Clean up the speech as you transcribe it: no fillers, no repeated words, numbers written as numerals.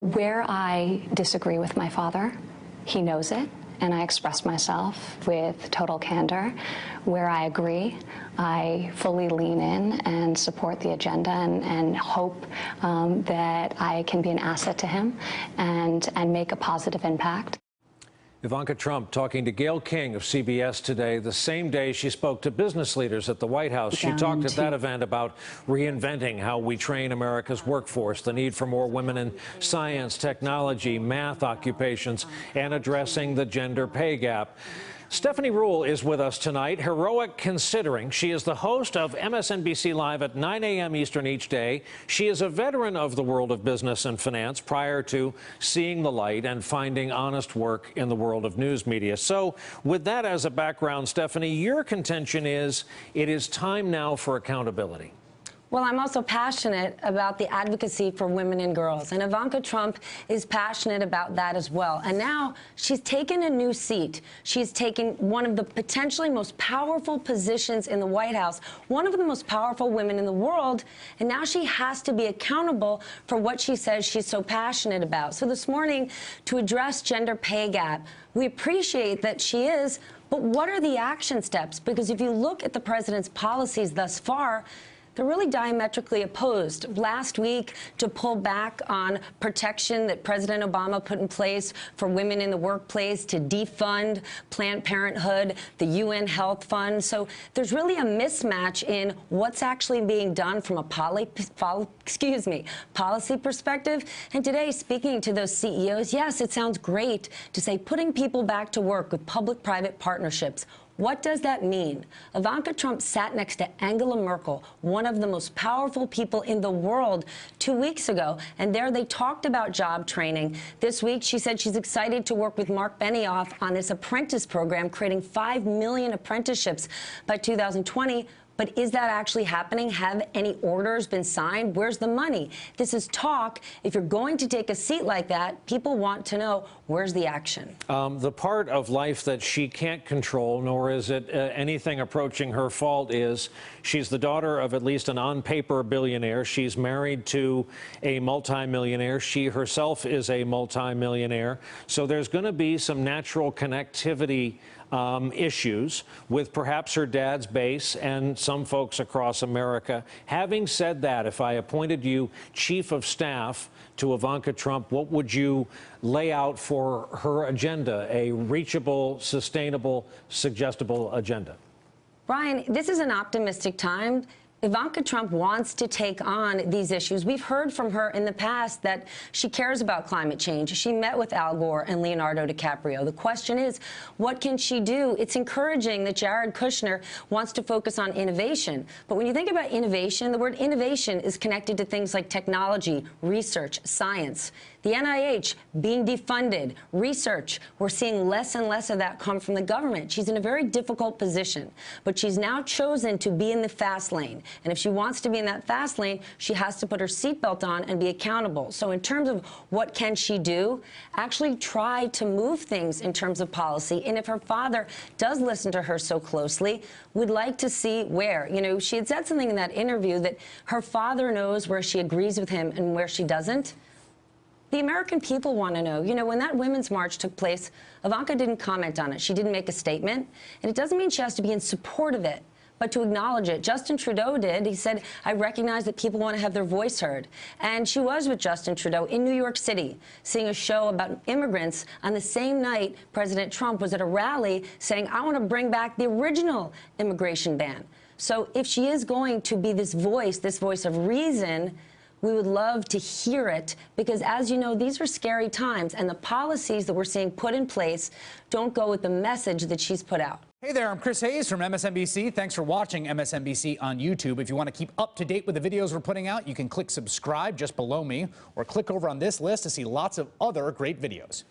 Where I disagree with my father, he knows it, and I express myself with total candor. Where I agree, I fully lean in and support the agenda and hope that I can be an asset to him and make a positive impact. Ivanka Trump talking to Gayle King of CBS today, the same day she spoke to business leaders at the White House. She talked at that event about reinventing how we train America's workforce, the need for more women in science, technology, math occupations, and addressing the gender pay gap. Stephanie Ruhle is with us tonight, heroic considering she is the host of MSNBC Live at 9 a.m. Eastern each day. She is a veteran of the world of business and finance prior to seeing the light and finding honest work in the world of news media. So with that as a background, Stephanie, your contention is it is time now for accountability. Well, I'm also passionate about the advocacy for women and girls, and Ivanka Trump is passionate about that as well. And now she's taken a new seat. She's taken one of the potentially most powerful positions in the White House, one of the most powerful women in the world, and now she has to be accountable for what she says she's so passionate about. So this morning, to address gender pay gap, we appreciate that she is, but what are the action steps? Because if you look at the president's policies thus far, they're really diametrically opposed. Last week, to pull back on protection that President Obama put in place for women in the workplace, to defund Planned Parenthood, the UN Health Fund. So there's really a mismatch in what's actually being done from a policy perspective. And today, speaking to those CEOs, yes, it sounds great to say putting people back to work with public-private partnerships. What does that mean? Ivanka Trump sat next to Angela Merkel, one of the most powerful people in the world, 2 weeks ago, and there they talked about job training. This week, she said she's excited to work with Mark Benioff on this apprentice program, creating 5 million apprenticeships by 2020. But is that actually happening? Have any orders been signed? Where's the money? This is talk. If you're going to take a seat like that, people want to know, where's the action? The part of life that she can't control, nor is it anything approaching her fault, is she's the daughter of at least an on-paper billionaire. She's married to a multimillionaire. She herself is a multimillionaire. So there's going to be some natural connectivity issues with perhaps her dad's base and some folks across America. Having said that, if I appointed you chief of staff to Ivanka Trump, what would you lay out for her agenda, a reachable, sustainable, suggestible agenda? Brian, this is an optimistic time. Ivanka Trump wants to take on these issues. We've heard from her in the past that she cares about climate change. She met with Al Gore and Leonardo DiCaprio. The question is, what can she do? It's encouraging that Jared Kushner wants to focus on innovation. But when you think about innovation, the word innovation is connected to things like technology, research, science. The NIH being defunded, research, we're seeing less and less of that come from the government. She's in a very difficult position, but she's now chosen to be in the fast lane. And if she wants to be in that fast lane, she has to put her seatbelt on and be accountable. So in terms of what can she do, actually try to move things in terms of policy. And if her father does listen to her so closely, we'd like to see where. You know, she had said something in that interview that her father knows where she agrees with him and where she doesn't. The American people want to know. You know, when that Women's March took place, Ivanka didn't comment on it. She didn't make a statement. And it doesn't mean she has to be in support of it, but to acknowledge it. Justin Trudeau did. He said, I recognize that people want to have their voice heard. And she was with Justin Trudeau in New York City, seeing a show about immigrants. On the same night, President Trump was at a rally saying, I want to bring back the original immigration ban. So if she is going to be this voice of reason, we would love to hear it, because as you know, these are scary times, and the policies that we're seeing put in place don't go with the message that she's put out. Hey there, I'm Chris Hayes from MSNBC. Thanks for watching MSNBC on YouTube. If you want to keep up to date with the videos we're putting out, you can click subscribe just below me, or click over on this list to see lots of other great videos.